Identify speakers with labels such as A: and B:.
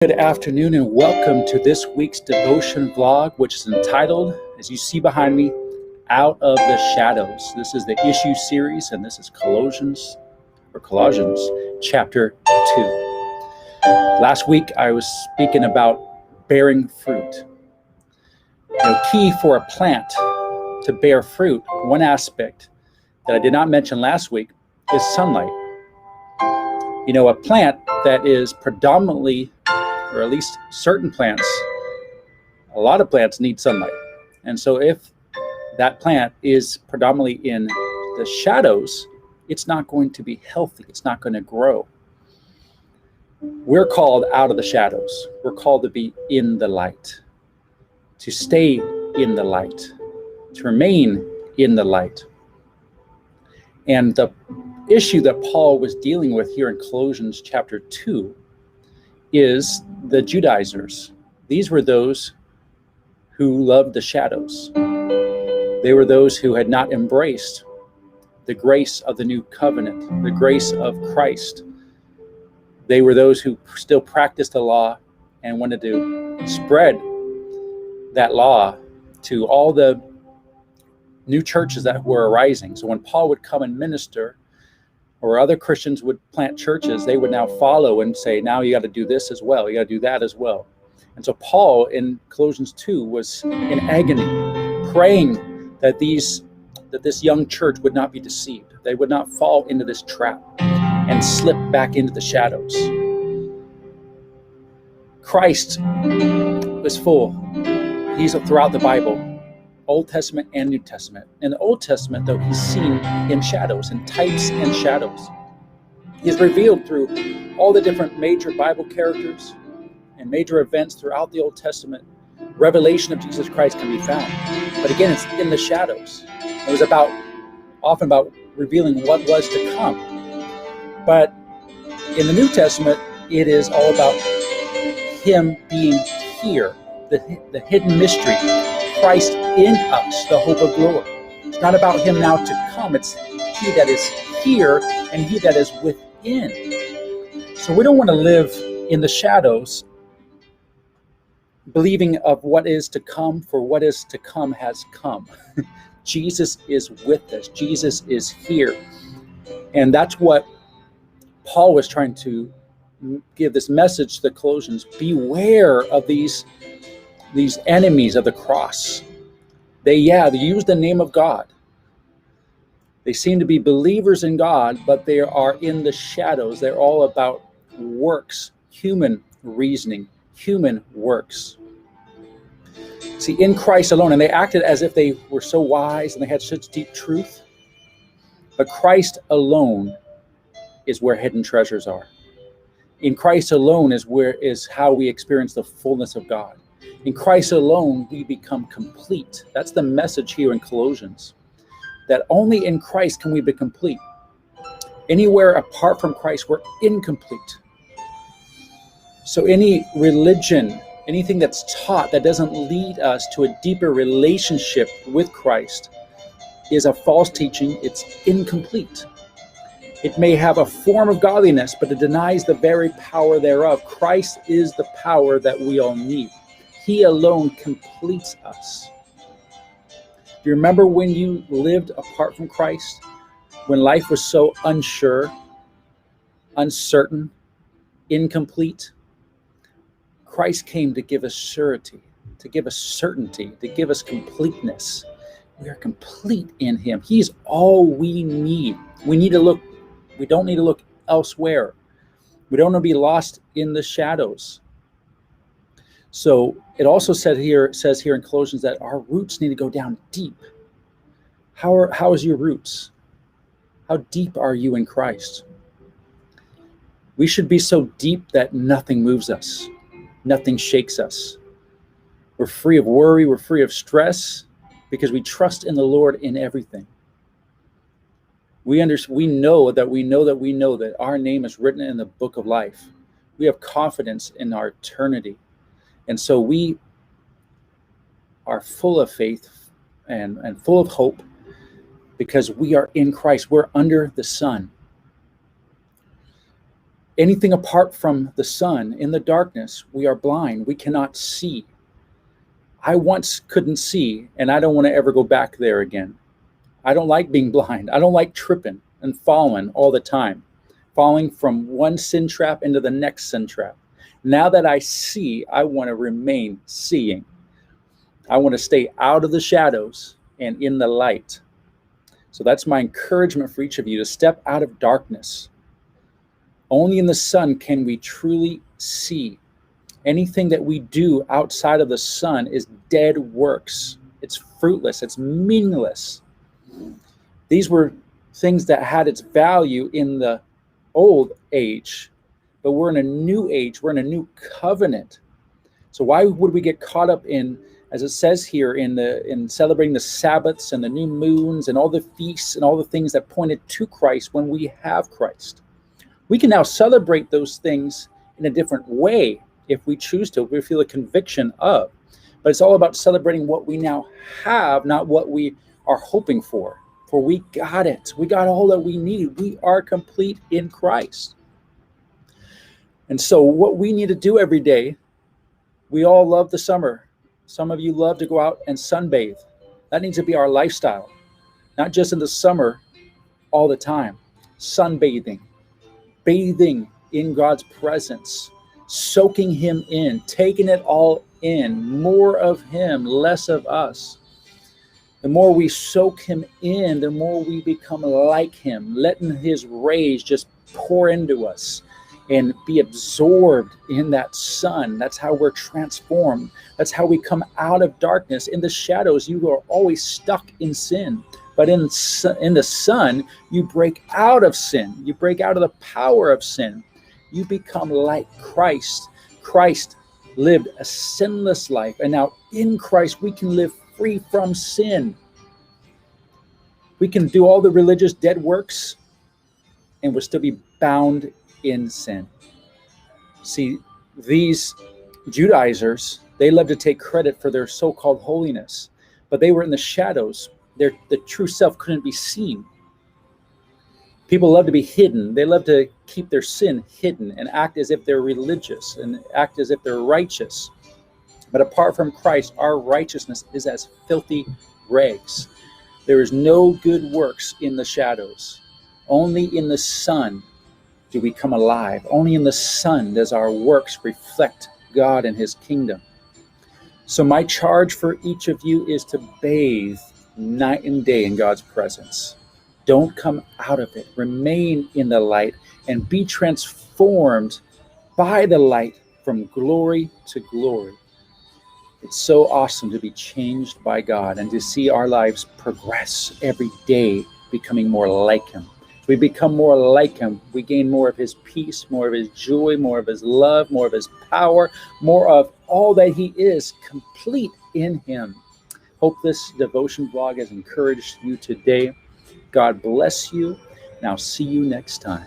A: Good afternoon and welcome to this week's devotion vlog, which is entitled, as you see behind me, Out of the Shadows. This is the issue series, and this is Colossians chapter 2. Last week I was speaking about bearing fruit. Key for a plant to bear fruit, one aspect that I did not mention last week is sunlight. A plant that is predominantly, or at least certain plants, a lot of plants need sunlight. And so if that plant is predominantly in the shadows, it's not going to be healthy. It's not going to grow. We're called out of the shadows. We're called to be in the light, to stay in the light, to remain in the light. And the issue that Paul was dealing with here in Colossians chapter 2 is the Judaizers. These were those who loved the shadows. They were those who had not embraced the grace of the new covenant, the grace of Christ. They were those who still practiced the law and wanted to spread that law to all the new churches that were arising. So when Paul would come and minister, or other Christians would plant churches, they would now follow and say, now you got to do this as well. You got to do that as well. And so Paul in Colossians 2 was in agony, praying that this young church would not be deceived. They would not fall into this trap and slip back into the shadows. Christ was full. He's throughout the Bible, Old Testament and New Testament. In the Old Testament, though, he's seen in shadows, in types and shadows. He's revealed through all the different major Bible characters and major events throughout the Old Testament. Revelation of Jesus Christ can be found. But again, it's in the shadows. It was often about revealing what was to come. But in the New Testament, it is all about him being here, the hidden mystery. Christ in us, the hope of glory. It's not about him now to come. It's he that is here and he that is within. So we don't want to live in the shadows, believing of what is to come, for what is to come has come. Jesus is with us. Jesus is here. And that's what Paul was trying to give this message to the Colossians. Beware of these enemies of the cross. They use the name of God. They seem to be believers in God, but they are in the shadows. They're all about works, human reasoning, human works. See, in Christ alone, and they acted as if they were so wise and they had such deep truth, but Christ alone is where hidden treasures are. In Christ alone is how we experience the fullness of God. In Christ alone, we become complete. That's the message here in Colossians, that only in Christ can we be complete. Anywhere apart from Christ, we're incomplete. So any religion, anything that's taught that doesn't lead us to a deeper relationship with Christ is a false teaching. It's incomplete. It may have a form of godliness, but it denies the very power thereof. Christ is the power that we all need. He alone completes us. Do you remember when you lived apart from Christ? When life was so unsure, uncertain, incomplete? Christ came to give us surety, to give us certainty, to give us completeness. We are complete in him. He's all we need. We don't need to look elsewhere. We don't want to be lost in the shadows. So it also says here in Colossians that our roots need to go down deep. How is your roots? How deep are you in Christ? We should be so deep that nothing moves us. Nothing shakes us. We're free of worry. We're free of stress because we trust in the Lord in everything. We know that our name is written in the book of life. We have confidence in our eternity. And so we are full of faith and full of hope because we are in Christ. We're under the sun. Anything apart from the sun, in the darkness, we are blind. We cannot see. I once couldn't see, and I don't want to ever go back there again. I don't like being blind. I don't like tripping and falling all the time, falling from one sin trap into the next sin trap. Now that I see, I want to remain seeing. I want to stay out of the shadows and in the light. So that's my encouragement for each of you, to step out of darkness. Only in the sun can we truly see. Anything that we do outside of the sun is dead works. It's fruitless. It's meaningless. These were things that had its value in the old age, but we're in a new age. We're in a new covenant. So why would we get caught up in, as it says here, in celebrating the Sabbaths and the new moons and all the feasts and all the things that pointed to Christ when we have Christ? We can now celebrate those things in a different way if we choose to, if we feel a conviction of. But it's all about celebrating what we now have, not what we are hoping for. For we got it. We got all that we need. We are complete in Christ. And so what we need to do every day, we all love the summer. Some of you love to go out and sunbathe. That needs to be our lifestyle. Not just in the summer, all the time. Sunbathing. Bathing in God's presence, soaking him in, taking it all in, more of him, less of us. The more we soak him in, the more we become like him, letting his rays just pour into us and be absorbed in that sun. That's how we're transformed. That's how we come out of darkness. In the shadows, you are always stuck in sin. But in the sun, you break out of sin. You break out of the power of sin. You become like Christ. Christ lived a sinless life. And now in Christ, we can live free from sin. We can do all the religious dead works and we'll still be bound in sin. See, these Judaizers, they love to take credit for their so-called holiness, but they were in the shadows. The true self couldn't be seen. People love to be hidden. They love to keep their sin hidden and act as if they're religious and act as if they're righteous. But apart from Christ, our righteousness is as filthy rags. There is no good works in the shadows. Only in the sun do we come alive. Only in the sun does our works reflect God and his kingdom. So my charge for each of you is to bathe night and day in God's presence. Don't come out of it. Remain in the light and be transformed by the light from glory to glory. It's so awesome to be changed by God and to see our lives progress every day, becoming more like him. As we become more like him, we gain more of his peace, more of his joy, more of his love, more of his power, more of all that he is, complete in him. Hope this devotion vlog has encouraged you today. God bless you, and I'll see you next time.